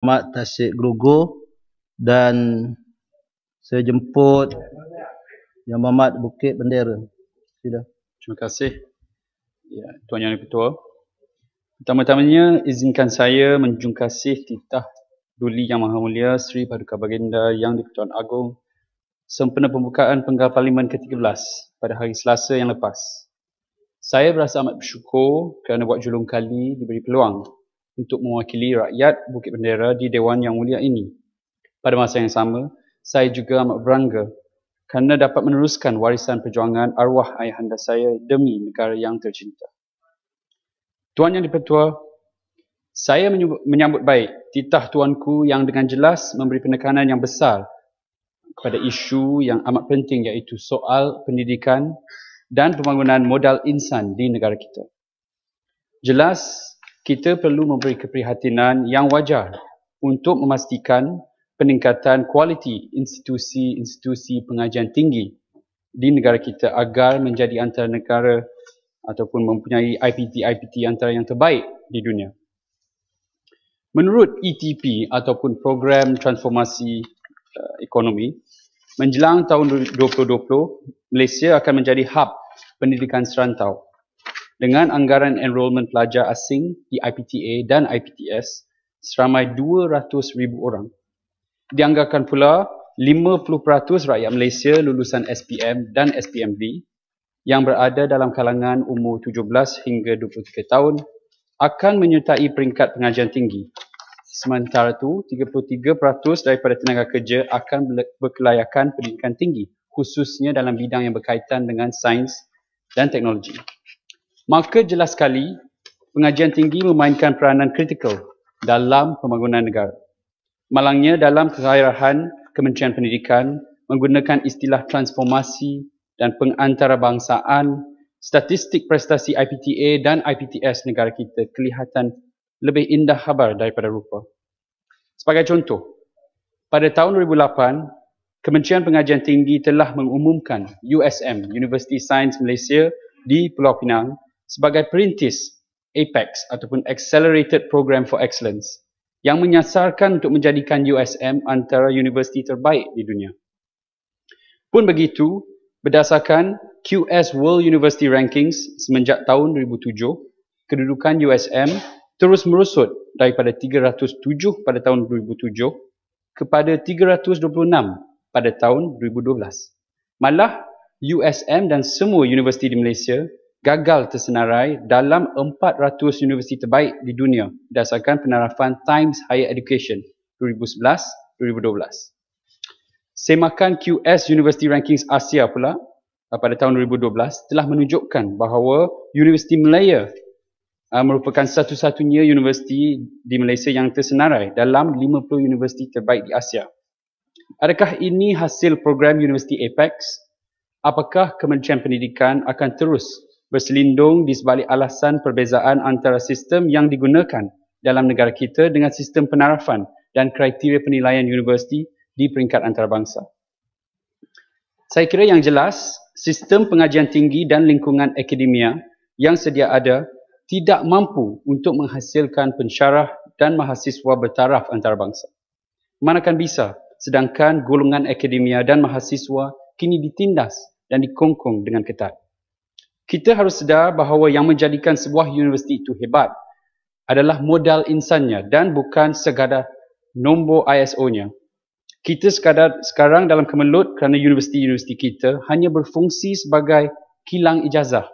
Muhammad Tasik Gelugur dan saya jemput Yang Muhammad Bukit Bendera. Sila. Terima kasih, ya, Tuan Yang Ketua. Pertama-tamanya, izinkan saya menjunjung kasih titah Duli Yang Maha Mulia Sri Paduka Baginda Yang di-Pertuan Agong sempena pembukaan Penggal Parlimen ke-13 pada hari Selasa yang lepas. Saya berasa amat bersyukur kerana buat julung kali diberi peluang untuk mewakili rakyat Bukit Bendera di Dewan Yang Mulia ini. Pada masa yang sama, saya juga amat berbangga kerana dapat meneruskan warisan perjuangan arwah ayahanda saya demi negara yang tercinta. Tuan Yang di-Pertua, saya menyambut baik titah tuanku yang dengan jelas memberi penekanan yang besar kepada isu yang amat penting, iaitu soal pendidikan dan pembangunan modal insan di negara kita. Jelas, kita perlu memberi keprihatinan yang wajar untuk memastikan peningkatan kualiti institusi-institusi pengajian tinggi di negara kita agar menjadi antara negara ataupun mempunyai IPT antara yang terbaik di dunia. Menurut ETP ataupun Program Transformasi Ekonomi, menjelang tahun 2020, Malaysia akan menjadi hub pendidikan serantau dengan anggaran enrolment pelajar asing di IPTA dan IPTS seramai 200,000 orang. Dianggarkan pula 50% rakyat Malaysia lulusan SPM dan SPMB yang berada dalam kalangan umur 17 hingga 23 tahun akan menyertai peringkat pengajian tinggi. Sementara itu, 33% daripada tenaga kerja akan berkelayakan pendidikan tinggi, khususnya dalam bidang yang berkaitan dengan sains dan teknologi. Maka jelas sekali, pengajian tinggi memainkan peranan kritikal dalam pembangunan negara. Malangnya dalam kegairahan Kementerian Pendidikan menggunakan istilah transformasi dan pengantarbangsaan, statistik prestasi IPTA dan IPTS negara kita kelihatan lebih indah khabar daripada rupa. Sebagai contoh, pada tahun 2008, Kementerian Pengajian Tinggi telah mengumumkan USM, University Science Malaysia di Pulau Pinang sebagai perintis APEX ataupun Accelerated Program for Excellence yang menyasarkan untuk menjadikan USM antara universiti terbaik di dunia. Pun begitu, berdasarkan QS World University Rankings semenjak tahun 2007, kedudukan USM terus merosot daripada 307 pada tahun 2007 kepada 326 pada tahun 2012. Malah, USM dan semua universiti di Malaysia gagal tersenarai dalam 400 universiti terbaik di dunia berdasarkan penarafan Times Higher Education 2011-2012. Semakan QS University Rankings Asia pula pada tahun 2012 telah menunjukkan bahawa Universiti Malaya merupakan satu-satunya universiti di Malaysia yang tersenarai dalam 50 universiti terbaik di Asia. Adakah ini hasil program Universiti Apex? Apakah Kementerian Pendidikan akan terus berselindung di sebalik alasan perbezaan antara sistem yang digunakan dalam negara kita dengan sistem penarafan dan kriteria penilaian universiti di peringkat antarabangsa? Saya kira yang jelas, sistem pengajian tinggi dan lingkungan akademia yang sedia ada tidak mampu untuk menghasilkan pensyarah dan mahasiswa bertaraf antarabangsa. Manakan bisa, sedangkan golongan akademia dan mahasiswa kini ditindas dan dikongkong dengan ketat. Kita harus sedar bahawa yang menjadikan sebuah universiti itu hebat adalah modal insannya dan bukan sekadar nombor ISO-nya. Kita sekarang dalam kemelut kerana universiti-universiti kita hanya berfungsi sebagai kilang ijazah.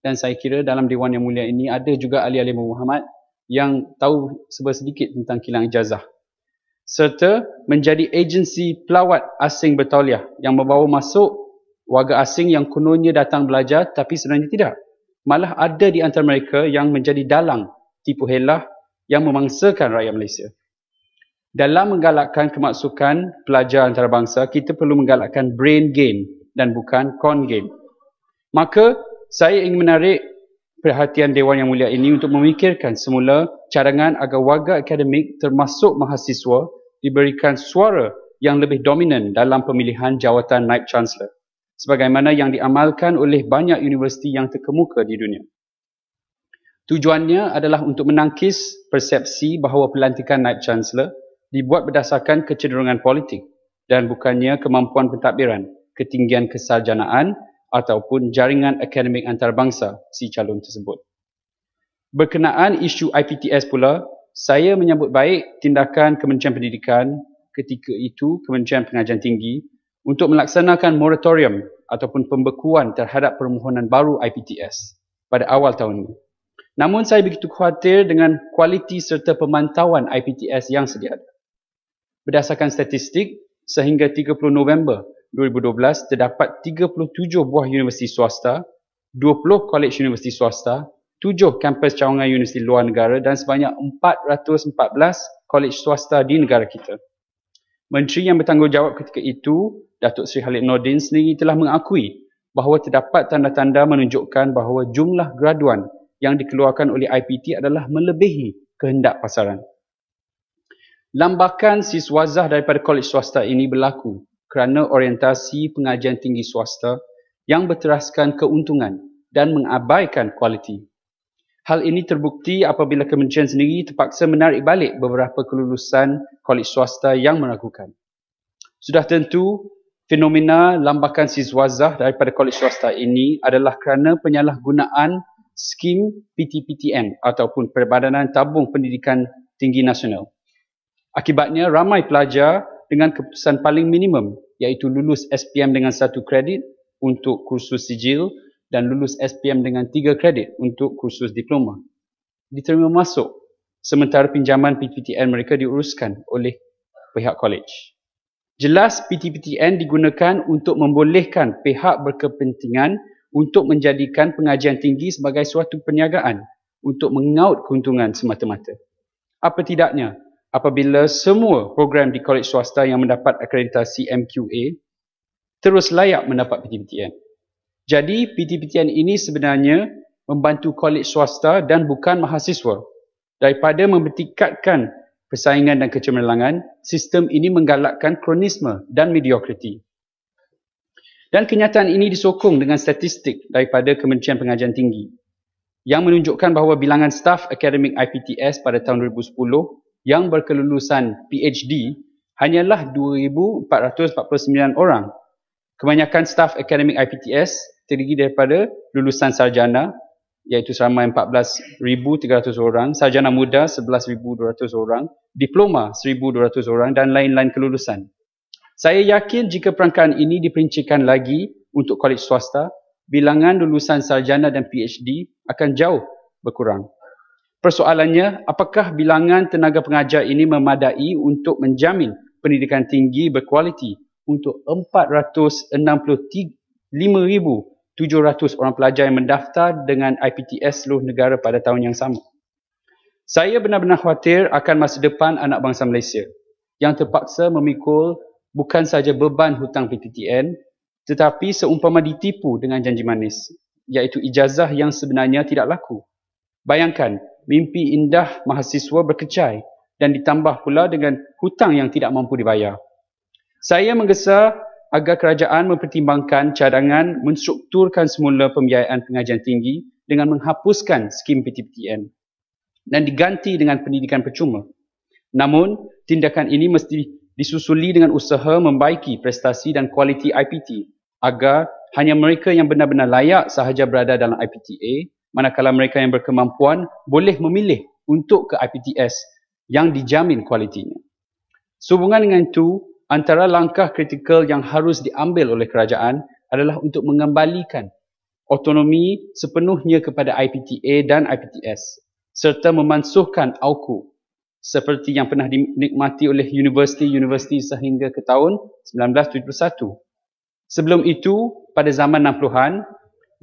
Dan saya kira dalam Dewan Yang Mulia ini ada juga ahli-ahli Muhammad yang tahu sedikit tentang kilang ijazah. Serta menjadi agensi pelawat asing bertauliah yang membawa masuk warga asing yang kononnya datang belajar tapi sebenarnya tidak. Malah ada di antara mereka yang menjadi dalang tipu helah yang memangsakan rakyat Malaysia. Dalam menggalakkan kemasukan pelajar antarabangsa, kita perlu menggalakkan brain game dan bukan con game. Maka, saya ingin menarik perhatian Dewan Yang Mulia ini untuk memikirkan semula cadangan agar warga akademik termasuk mahasiswa diberikan suara yang lebih dominan dalam pemilihan jawatan Naib Chancellor, sebagaimana yang diamalkan oleh banyak universiti yang terkemuka di dunia. Tujuannya adalah untuk menangkis persepsi bahawa pelantikan Naib Chancellor dibuat berdasarkan kecenderungan politik dan bukannya kemampuan pentadbiran, ketinggian kesarjanaan ataupun jaringan akademik antarabangsa si calon tersebut. Berkenaan isu IPTS pula, saya menyambut baik tindakan Kementerian Pendidikan ketika itu Kementerian Pengajian Tinggi untuk melaksanakan moratorium ataupun pembekuan terhadap permohonan baru IPTS pada awal tahun ini. Namun saya begitu khawatir dengan kualiti serta pemantauan IPTS yang sedia ada. Berdasarkan statistik, sehingga 30 November 2012 terdapat 37 buah universiti swasta, 20 kolej universiti swasta, 7 kampus cawangan universiti luar negara dan sebanyak 414 kolej swasta di negara kita. Menteri yang bertanggungjawab ketika itu, Datuk Seri Khalid Nordin sendiri telah mengakui bahawa terdapat tanda-tanda menunjukkan bahawa jumlah graduan yang dikeluarkan oleh IPT adalah melebihi kehendak pasaran. Lambakan siswazah daripada kolej swasta ini berlaku kerana orientasi pengajian tinggi swasta yang berteraskan keuntungan dan mengabaikan kualiti. Hal ini terbukti apabila kementerian sendiri terpaksa menarik balik beberapa kelulusan kolej swasta yang meragukan. Sudah tentu, fenomena lambakan siswazah daripada kolej swasta ini adalah kerana penyalahgunaan skim PTPTN ataupun Perbadanan Tabung Pendidikan Tinggi Nasional. Akibatnya, ramai pelajar dengan keputusan paling minimum iaitu lulus SPM dengan 1 kredit untuk kursus sijil dan lulus SPM dengan 3 kredit untuk kursus diploma diterima masuk sementara pinjaman PTPTN mereka diuruskan oleh pihak kolej. Jelas PTPTN digunakan untuk membolehkan pihak berkepentingan untuk menjadikan pengajian tinggi sebagai suatu perniagaan untuk mengaut keuntungan semata-mata. Apa tidaknya, apabila semua program di kolej swasta yang mendapat akreditasi MQA terus layak mendapat PTPTN. Jadi, PTPTN ini sebenarnya membantu kolej swasta dan bukan mahasiswa. Daripada mempertingkatkan persaingan dan kecemerlangan, sistem ini menggalakkan kronisme dan mediokriti. Dan kenyataan ini disokong dengan statistik daripada Kementerian Pengajian Tinggi yang menunjukkan bahawa bilangan staf akademik IPTS pada tahun 2010 yang berkelulusan PhD hanyalah 2,449 orang. Kebanyakan staf akademik IPTS terdiri daripada lulusan sarjana iaitu seramai 14,300 orang, sarjana muda 11,200 orang, diploma 1,200 orang dan lain-lain kelulusan. Saya yakin jika perangkaan ini diperincikan lagi untuk kolej swasta, bilangan lulusan sarjana dan PhD akan jauh berkurang. Persoalannya, apakah bilangan tenaga pengajar ini memadai untuk menjamin pendidikan tinggi berkualiti untuk 465,700 orang pelajar yang mendaftar dengan IPTS seluruh negara pada tahun yang sama? Saya benar-benar khawatir akan masa depan anak bangsa Malaysia yang terpaksa memikul bukan saja beban hutang PTPTN tetapi seumpama ditipu dengan janji manis iaitu ijazah yang sebenarnya tidak laku. Bayangkan, mimpi indah mahasiswa berkecai dan ditambah pula dengan hutang yang tidak mampu dibayar. Saya menggesa agar kerajaan mempertimbangkan cadangan menstrukturkan semula pembiayaan pengajian tinggi dengan menghapuskan skim PTPTN dan diganti dengan pendidikan percuma. Namun, tindakan ini mesti disusuli dengan usaha membaiki prestasi dan kualiti IPT agar hanya mereka yang benar-benar layak sahaja berada dalam IPTA, manakala mereka yang berkemampuan boleh memilih untuk ke IPTS yang dijamin kualitinya. Sehubungan dengan itu, antara langkah kritikal yang harus diambil oleh kerajaan adalah untuk mengembalikan autonomi sepenuhnya kepada IPTA dan IPTS serta memansuhkan AUKU seperti yang pernah dinikmati oleh universiti-universiti sehingga ke tahun 1971. Sebelum itu, pada zaman 60-an,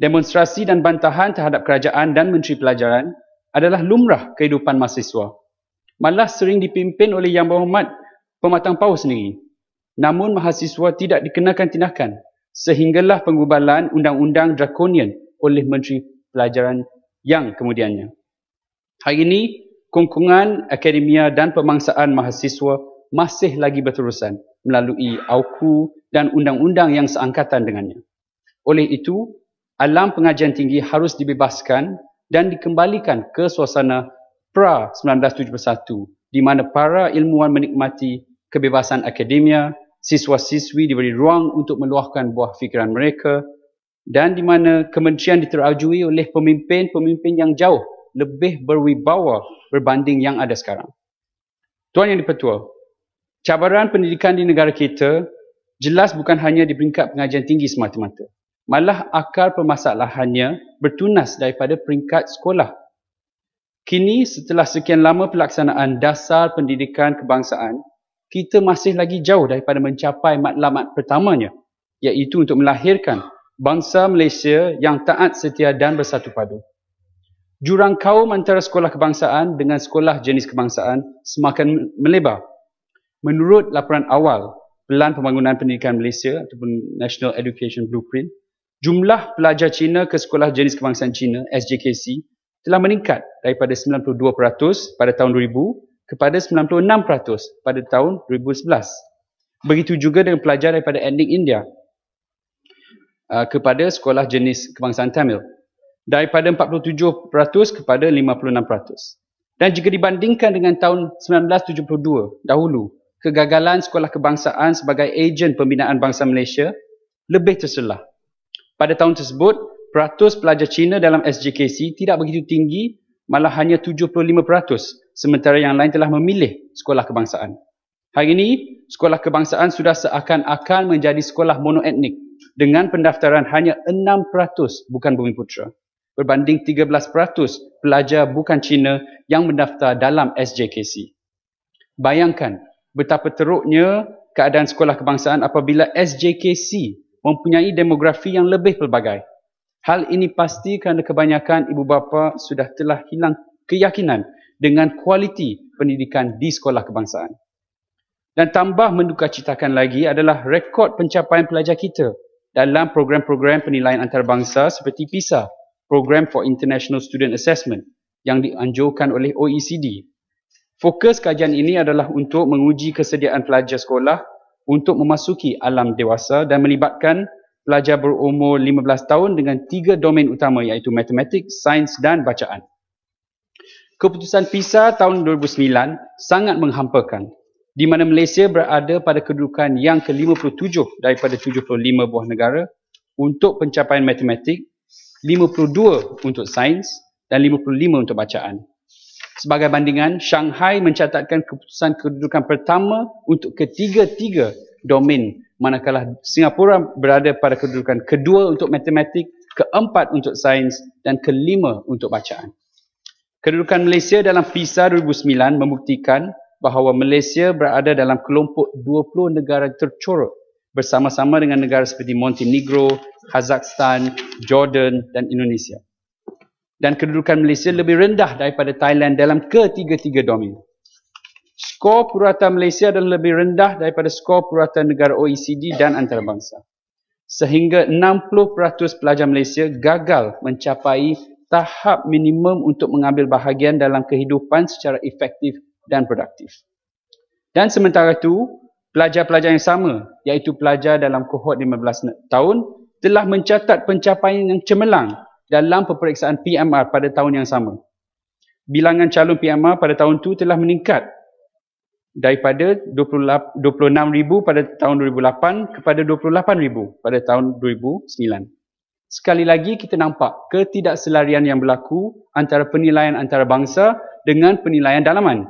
demonstrasi dan bantahan terhadap kerajaan dan Menteri Pelajaran adalah lumrah kehidupan mahasiswa. Malah sering dipimpin oleh Yang Berhormat Pematang Pauh sendiri. Namun mahasiswa tidak dikenakan tindakan sehinggalah penggubalan undang-undang drakonian oleh Menteri Pelajaran yang kemudiannya. Hari ini, kongkongan akademia dan pemangsaan mahasiswa masih lagi berterusan melalui AUKU dan undang-undang yang seangkatan dengannya. Oleh itu, alam pengajian tinggi harus dibebaskan dan dikembalikan ke suasana pra-1971 di mana para ilmuwan menikmati kebebasan akademia, siswa-siswi diberi ruang untuk meluahkan buah fikiran mereka dan di mana kementerian diterajui oleh pemimpin-pemimpin yang jauh lebih berwibawa berbanding yang ada sekarang. Tuan Yang di-Pertua, cabaran pendidikan di negara kita jelas bukan hanya di peringkat pengajian tinggi semata-mata. Malah akar permasalahannya bertunas daripada peringkat sekolah. Kini setelah sekian lama pelaksanaan dasar pendidikan kebangsaan, kita masih lagi jauh daripada mencapai matlamat pertamanya, iaitu untuk melahirkan bangsa Malaysia yang taat setia dan bersatu padu. Jurang kaum antara sekolah kebangsaan dengan sekolah jenis kebangsaan semakin melebar. Menurut laporan awal Pelan Pembangunan Pendidikan Malaysia ataupun National Education Blueprint, jumlah pelajar Cina ke sekolah jenis kebangsaan Cina SJKC telah meningkat daripada 92% pada tahun 2000 kepada 96% pada tahun 2011. Begitu juga dengan pelajar daripada etnik India kepada sekolah jenis kebangsaan Tamil, daripada 47% kepada 56%. Dan jika dibandingkan dengan tahun 1972 dahulu, kegagalan sekolah kebangsaan sebagai ejen pembinaan bangsa Malaysia lebih terselah. Pada tahun tersebut, peratus pelajar Cina dalam SJKC tidak begitu tinggi, malah hanya 75%, sementara yang lain telah memilih sekolah kebangsaan. Hari ini, sekolah kebangsaan sudah seakan-akan menjadi sekolah monoetnik dengan pendaftaran hanya 6% bukan Bumiputera, berbanding 13% pelajar bukan Cina yang mendaftar dalam SJKC. Bayangkan betapa teruknya keadaan sekolah kebangsaan apabila SJKC mempunyai demografi yang lebih pelbagai. Hal ini pasti kerana kebanyakan ibu bapa sudah telah hilang keyakinan dengan kualiti pendidikan di sekolah kebangsaan. Dan tambah mendukacitakan lagi adalah rekod pencapaian pelajar kita dalam program-program penilaian antarabangsa seperti PISA, Program for International Student Assessment yang dianjurkan oleh OECD. Fokus kajian ini adalah untuk menguji kesediaan pelajar sekolah untuk memasuki alam dewasa dan melibatkan pelajar berumur 15 tahun dengan 3 domain utama iaitu matematik, sains dan bacaan. Keputusan PISA tahun 2009 sangat menghampakan, di mana Malaysia berada pada kedudukan yang ke-57 daripada 75 buah negara untuk pencapaian matematik, 52 untuk sains dan 55 untuk bacaan. Sebagai bandingan, Shanghai mencatatkan keputusan kedudukan pertama untuk ketiga-tiga domain, manakala Singapura berada pada kedudukan kedua untuk matematik, keempat untuk sains dan kelima untuk bacaan. Kedudukan Malaysia dalam PISA 2009 membuktikan bahawa Malaysia berada dalam kelompok 20 negara tercorot bersama-sama dengan negara seperti Montenegro, Kazakhstan, Jordan dan Indonesia. Dan kedudukan Malaysia lebih rendah daripada Thailand dalam ketiga-tiga domain. Skor purata Malaysia adalah lebih rendah daripada skor purata negara OECD dan antarabangsa. Sehingga 60% pelajar Malaysia gagal mencapai tahap minimum untuk mengambil bahagian dalam kehidupan secara efektif dan produktif. Dan sementara itu, pelajar-pelajar yang sama, iaitu pelajar dalam kohort 15 tahun, telah mencatat pencapaian yang cemerlang dalam peperiksaan PMR pada tahun yang sama. Bilangan calon PMR pada tahun itu telah meningkat daripada 26,000 pada tahun 2008 kepada 28,000 pada tahun 2009. Sekali lagi kita nampak ketidakselarian yang berlaku antara penilaian antarabangsa dengan penilaian dalaman.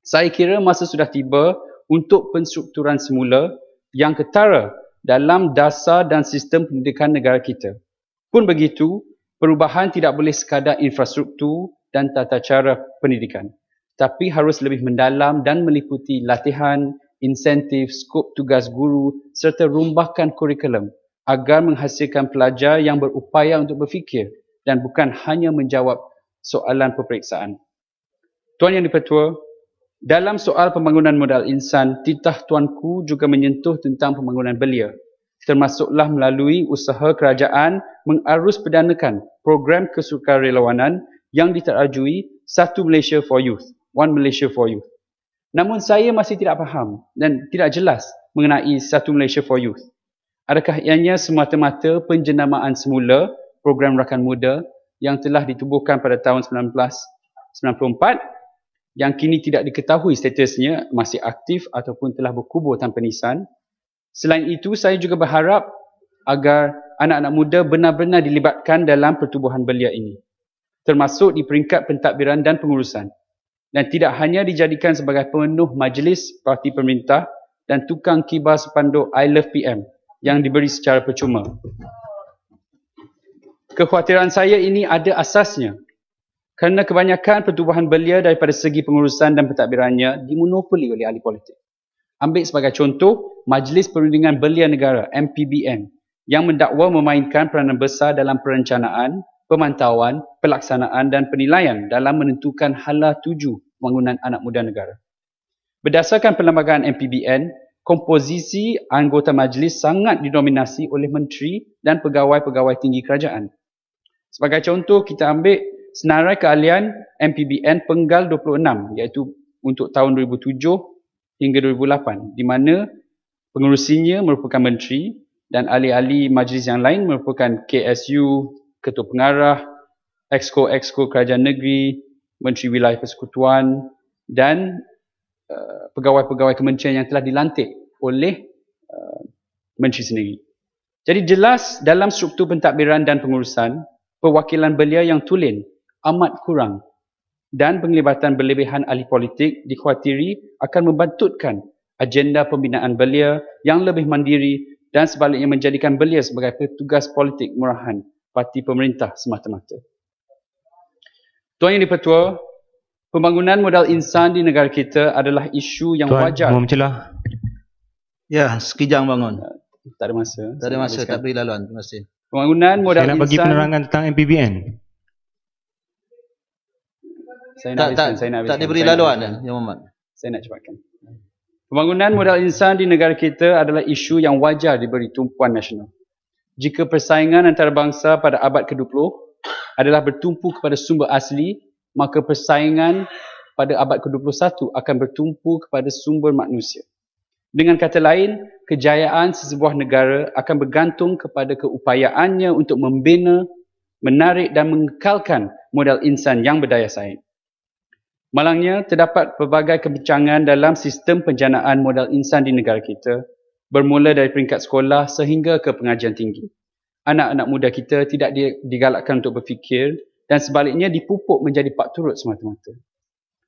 Saya kira masa sudah tiba untuk penstrukturan semula yang ketara dalam dasar dan sistem pendidikan negara kita. Pun begitu, perubahan tidak boleh sekadar infrastruktur dan tata cara pendidikan, tapi harus lebih mendalam dan meliputi latihan, insentif, skop tugas guru serta rumbakan kurikulum agar menghasilkan pelajar yang berupaya untuk berfikir dan bukan hanya menjawab soalan peperiksaan. Tuan Yang di-Pertua, dalam soal pembangunan modal insan, titah tuanku juga menyentuh tentang pembangunan belia, termasuklah melalui usaha kerajaan mengarus perdanakan program kesukarelawanan yang diterajui Satu Malaysia for Youth, One Malaysia for Youth. Namun saya masih tidak faham dan tidak jelas mengenai Satu Malaysia for Youth. Adakah ianya semata-mata penjenamaan semula program rakan muda yang telah ditubuhkan pada tahun 1994 yang kini tidak diketahui statusnya masih aktif ataupun telah berkubur tanpa nisan. Selain itu, saya juga berharap agar anak-anak muda benar-benar dilibatkan dalam pertubuhan belia ini, termasuk di peringkat pentadbiran dan pengurusan, dan tidak hanya dijadikan sebagai pemenuh majlis parti pemerintah dan tukang kibar sepanduk I Love PM yang diberi secara percuma. Kekhawatiran saya ini ada asasnya kerana kebanyakan pertubuhan belia daripada segi pengurusan dan pentadbirannya dimonopoli oleh ahli politik. Ambil sebagai contoh, Majlis Perundingan Belia Negara MPBN yang mendakwa memainkan peranan besar dalam perencanaan, pemantauan, pelaksanaan dan penilaian dalam menentukan hala tuju pembangunan anak muda negara. Berdasarkan perlembagaan MPBN, komposisi anggota majlis sangat didominasi oleh menteri dan pegawai-pegawai tinggi kerajaan. Sebagai contoh, kita ambil senarai keahlian MPBN Penggal 26 iaitu untuk tahun 2007 hingga 2008 di mana pengerusinya merupakan menteri dan ahli-ahli majlis yang lain merupakan KSU, Ketua Pengarah, Exco Kerajaan Negeri, Menteri Wilayah Persekutuan dan pegawai-pegawai kementerian yang telah dilantik oleh menteri sendiri. Jadi jelas dalam struktur pentadbiran dan pengurusan, perwakilan belia yang tulen amat kurang dan penglibatan berlebihan ahli politik dikhawatiri akan membantutkan agenda pembinaan belia yang lebih mandiri dan sebaliknya menjadikan belia sebagai petugas politik murahan parti pemerintah semata-mata. Tuan Yang di-Pertua, pembangunan modal insan di negara kita adalah isu yang Tuan, wajar. mau mencelah. Ya, sekejang bangun. Tak ada masa. Tak ada masa, tak beri laluan. Terima kasih. Pembangunan modal Saya nak bagi insan. penerangan tentang MPBN. Tak diberi laluan, Yang Mohd. Saya nak cepatkan. Pembangunan modal insan di negara kita adalah isu yang wajar diberi tumpuan nasional. Jika persaingan antarabangsa pada abad ke-20 adalah bertumpu kepada sumber asli, maka persaingan pada abad ke-21 akan bertumpu kepada sumber manusia. Dengan kata lain, kejayaan sesebuah negara akan bergantung kepada keupayaannya untuk membina, menarik dan mengekalkan modal insan yang berdaya saing. Malangnya, terdapat pelbagai kebincangan dalam sistem penjanaan modal insan di negara kita, bermula dari peringkat sekolah sehingga ke pengajian tinggi. Anak-anak muda kita tidak digalakkan untuk berfikir dan sebaliknya dipupuk menjadi pak turut semata-mata.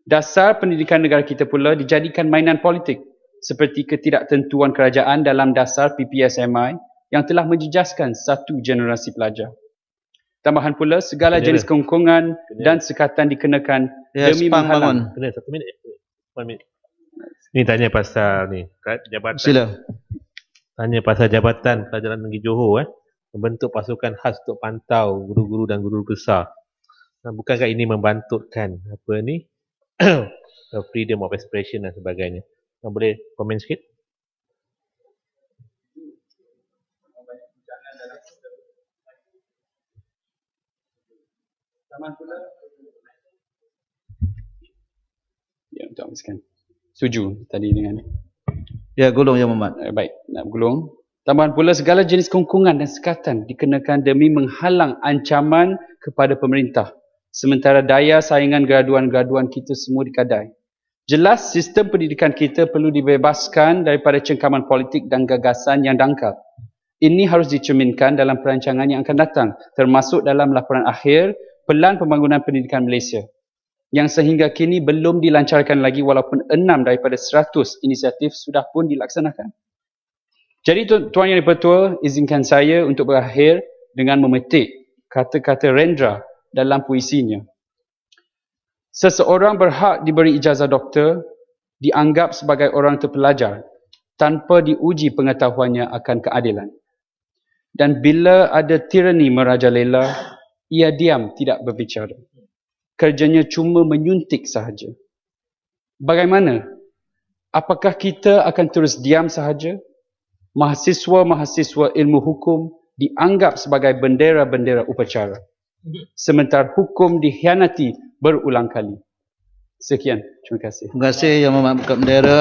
Dasar pendidikan negara kita pula dijadikan mainan politik seperti ketidaktentuan kerajaan dalam dasar PPSMI yang telah menjejaskan satu generasi pelajar. Tambahan pula, segala jenis kongkongan dan sekatan dikenakan demi menghalang. Kena 1 minit. 1 minit. Ni tanya pasal ni, jabatan. Sila. Tanya pasal Jabatan Pelajaran Negeri Johor membentuk pasukan khas untuk pantau guru-guru dan guru besar. Bukankah ini membantutkan apa ni freedom of expression dan sebagainya? Boleh komen sikit? Ya, untuk habiskan. Setuju tadi dengan Ya, golong Yang Mohd. baik, nak bergulung. Tambahan pula, segala jenis kongkongan dan sekatan dikenakan demi menghalang ancaman kepada pemerintah. Sementara daya saingan graduan-graduan kita semua dikadai. Jelas sistem pendidikan kita perlu dibebaskan daripada cengkaman politik dan gagasan yang dangkal. Ini harus dicerminkan dalam perancangan yang akan datang, termasuk dalam laporan akhir Pelan Pembangunan Pendidikan Malaysia, yang sehingga kini belum dilancarkan lagi walaupun 6 daripada 100 inisiatif sudah pun dilaksanakan. Jadi Tuan Yang di-Pertua, izinkan saya untuk berakhir dengan memetik kata-kata Rendra dalam puisinya. Seseorang berhak diberi ijazah doktor, dianggap sebagai orang terpelajar tanpa diuji pengetahuannya akan keadilan. Dan bila ada tirani merajalela, ia diam tidak berbicara. Kerjanya cuma menyuntik sahaja. Bagaimana? Apakah kita akan terus diam sahaja? Mahasiswa-mahasiswa ilmu hukum dianggap sebagai bendera-bendera upacara, sementara hukum dikhianati berulang kali. Sekian, terima kasih. Terima kasih Yang Mohd Bukat Bendera.